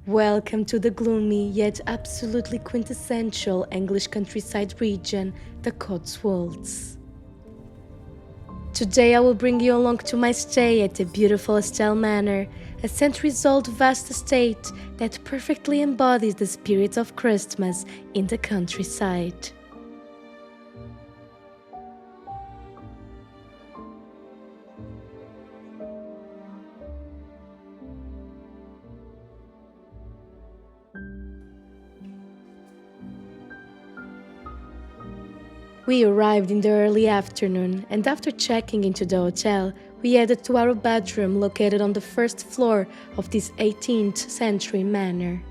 Welcome to the gloomy yet absolutely quintessential English countryside region, the Cotswolds. Today I will bring you along to my stay at the beautiful Estelle Manor, a centuries-old vast estate that perfectly embodies the spirit of Christmas in the countryside. We arrived in the early afternoon, and after checking into the hotel, we headed to our bedroom located on the first floor of this 18th century manor.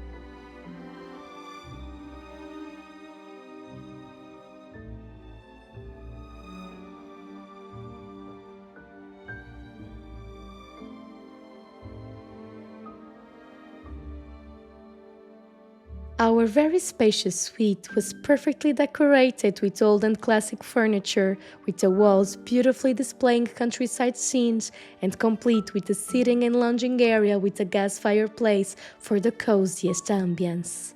Our very spacious suite was perfectly decorated with old and classic furniture, with the walls beautifully displaying countryside scenes and complete with a sitting and lounging area with a gas fireplace for the coziest ambience.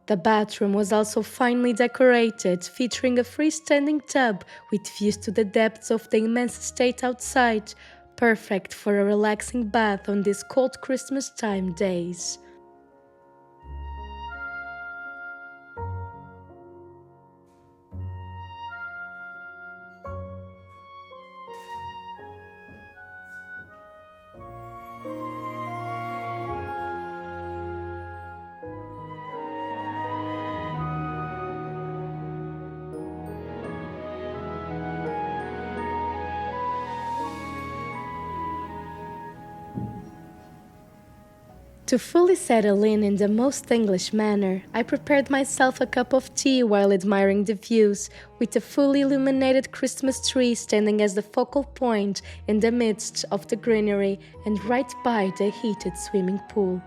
The bathroom was also finely decorated, featuring a freestanding tub with views to the depths of the immense estate outside, perfect for a relaxing bath on these cold Christmas time days. To fully settle in the most English manner, I prepared myself a cup of tea while admiring the views, with a fully illuminated Christmas tree standing as the focal point in the midst of the greenery and right by the heated swimming pool.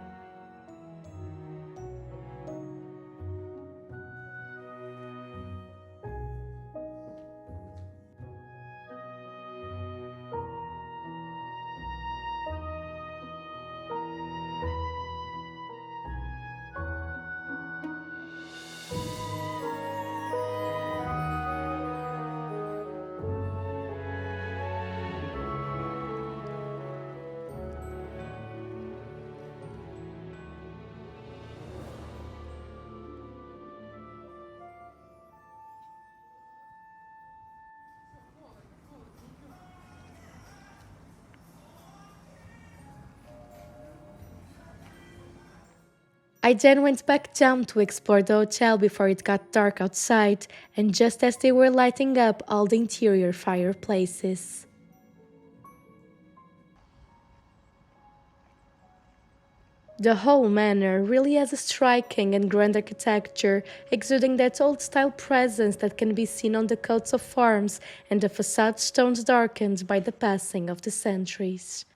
I then went back down to explore the hotel before it got dark outside, and just as they were lighting up all the interior fireplaces. The whole manor really has a striking and grand architecture, exuding that old-style presence that can be seen on the coats of arms and the facade stones darkened by the passing of the centuries.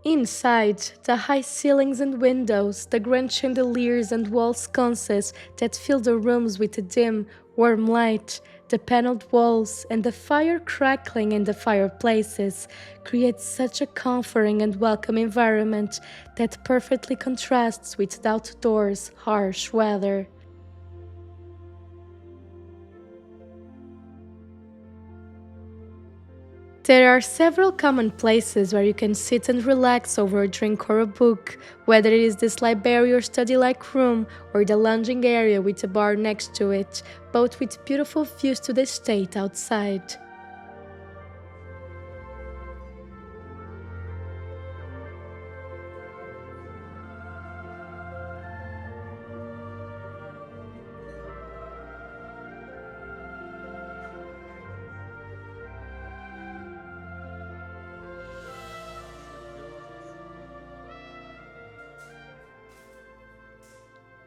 Inside, the high ceilings and windows, the grand chandeliers and wall sconces that fill the rooms with a dim, warm light, the paneled walls, and the fire crackling in the fireplaces create such a comforting and welcome environment that perfectly contrasts with the outdoors' harsh weather. There are several common places where you can sit and relax over a drink or a book, whether it is this library or study like room or the lounging area with a bar next to it, both with beautiful views to the estate outside.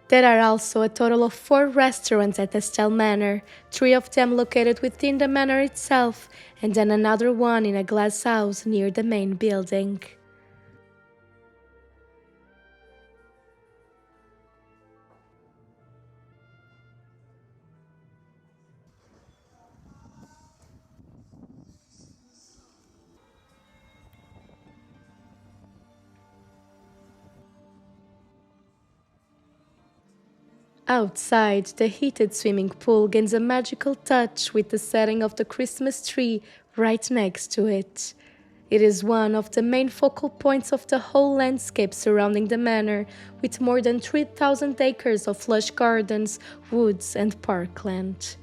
There are also a total of 4 restaurants at Estelle Manor, 3 of them located within the manor itself, and then another one in a glass house near the main building. Outside, the heated swimming pool gains a magical touch with the setting of the Christmas tree right next to it. It is one of the main focal points of the whole landscape surrounding the manor, with more than 3,000 acres of lush gardens, woods, and parkland.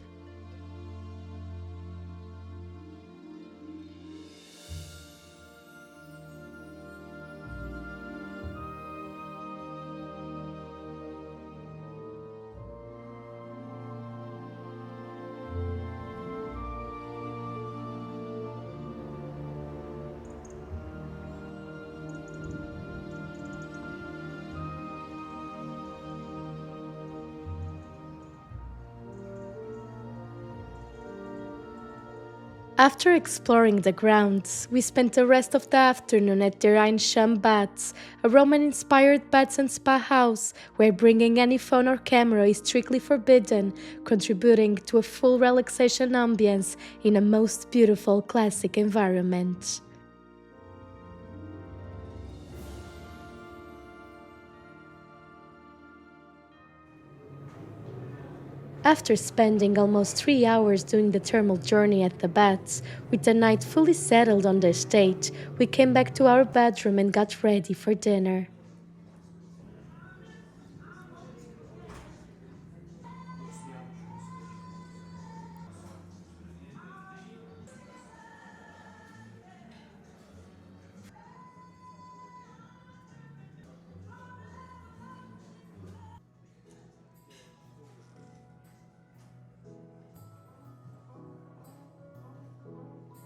After exploring the grounds, we spent the rest of the afternoon at the Eynsham Baths, a Roman-inspired baths and spa house where bringing any phone or camera is strictly forbidden, contributing to a full relaxation ambience in a most beautiful classic environment. After spending almost 3 hours doing the thermal journey at the baths, with the night fully settled on the estate, we came back to our bedroom and got ready for dinner.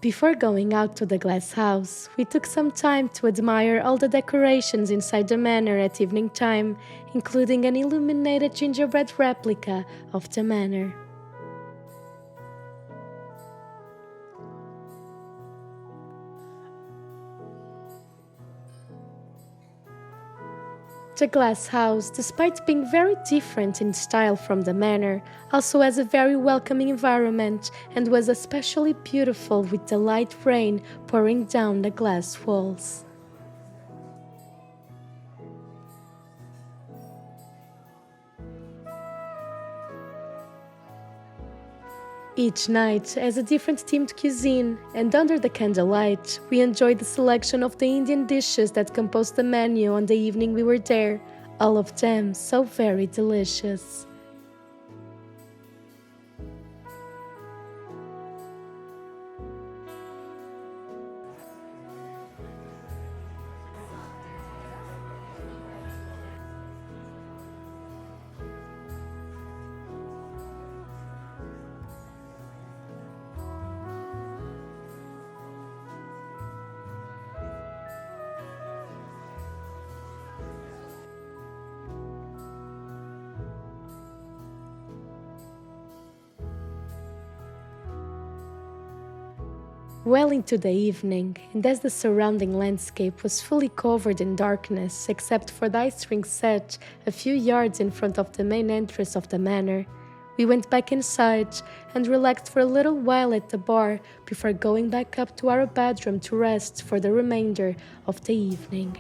Before going out to the glass house, we took some time to admire all the decorations inside the manor at evening time, including an illuminated gingerbread replica of the manor. The glass house, despite being very different in style from the manor, also has a very welcoming environment and was especially beautiful with the light rain pouring down the glass walls. Each night has a different themed cuisine, and under the candlelight, we enjoyed the selection of the Indian dishes that composed the menu on the evening we were there, all of them so very delicious. Well into the evening, and as the surrounding landscape was fully covered in darkness except for the ice rink set a few yards in front of the main entrance of the manor, we went back inside and relaxed for a little while at the bar before going back up to our bedroom to rest for the remainder of the evening.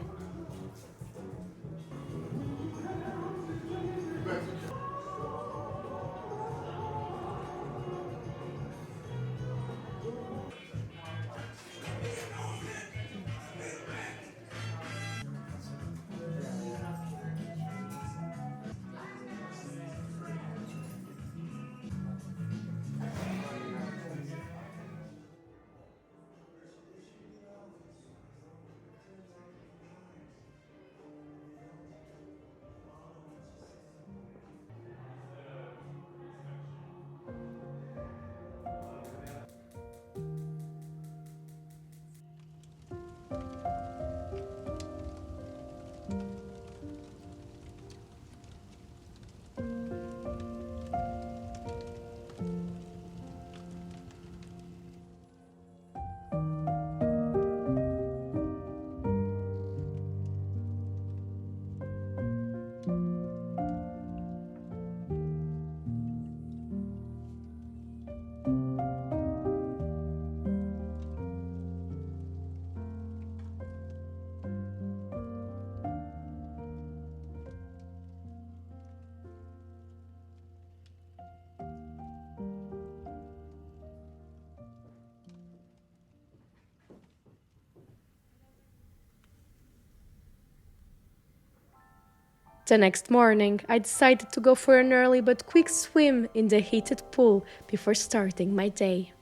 The next morning, I decided to go for an early but quick swim in the heated pool before starting my day.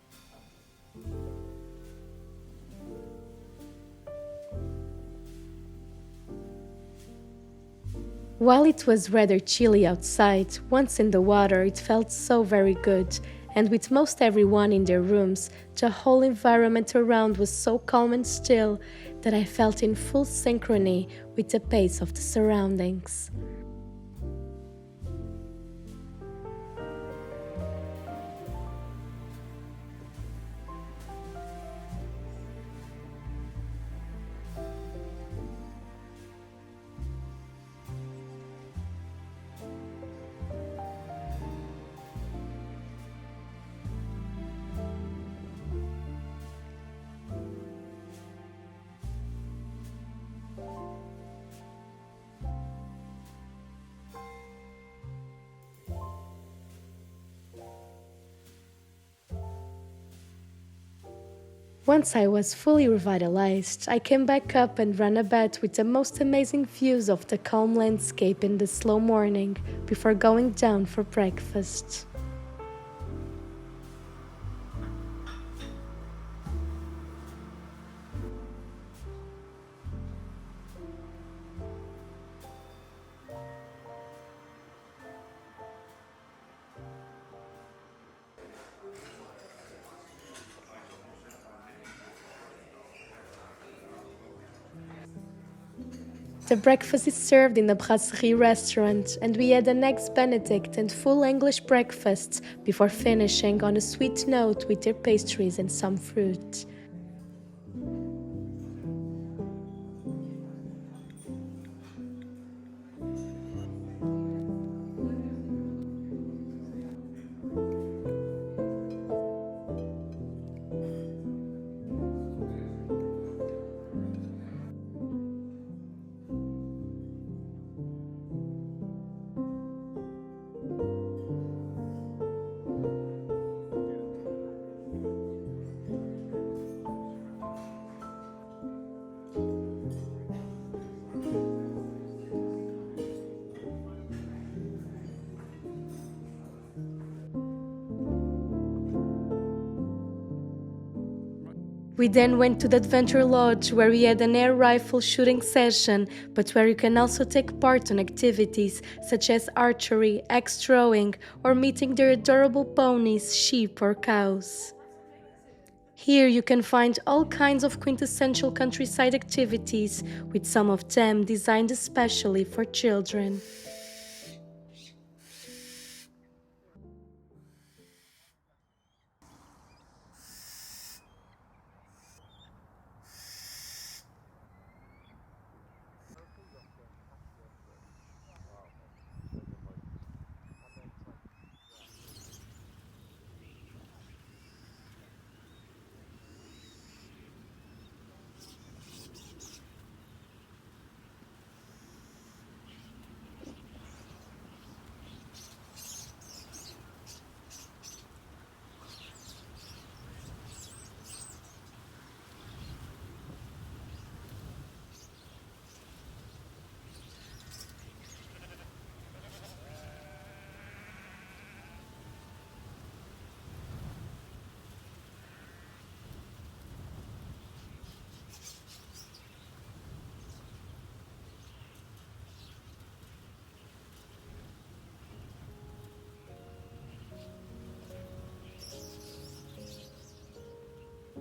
While it was rather chilly outside, once in the water it felt so very good, and with most everyone in their rooms, the whole environment around was so calm and still that I felt in full synchrony with the pace of the surroundings. Once I was fully revitalized, I came back up and ran about with the most amazing views of the calm landscape in the slow morning before going down for breakfast. The breakfast is served in a brasserie restaurant, and we had an eggs Benedict and full English breakfasts before finishing on a sweet note with their pastries and some fruit. We then went to the Adventure Lodge where we had an air rifle shooting session, but where you can also take part in activities such as archery, axe throwing, or meeting their adorable ponies, sheep, or cows. Here you can find all kinds of quintessential countryside activities, with some of them designed especially for children.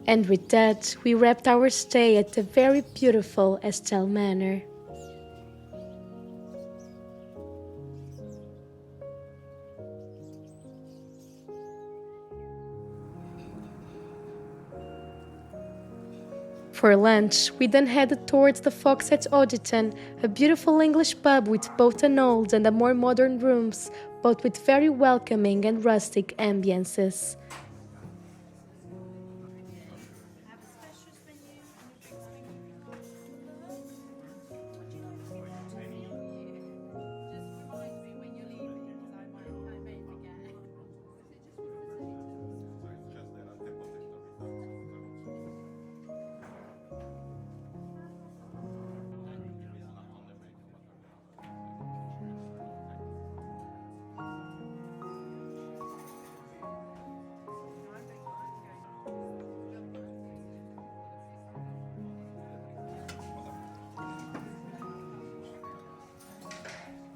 And with that, we wrapped our stay at the very beautiful Estelle Manor. For lunch, we then headed towards the Fox at Oddington, a beautiful English pub with both an old and a more modern rooms, both with very welcoming and rustic ambiances.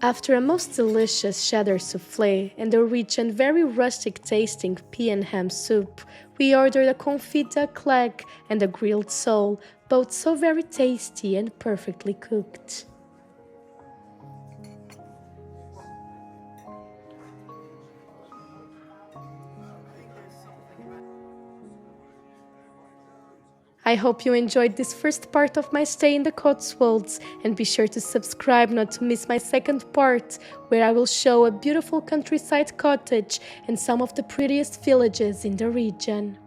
After a most delicious cheddar souffle and a rich and very rustic tasting pea and ham soup, we ordered a confit duck leg and a grilled sole, both so very tasty and perfectly cooked. I hope you enjoyed this first part of my stay in the Cotswolds, and be sure to subscribe not to miss my second part, where I will show a beautiful countryside cottage and some of the prettiest villages in the region.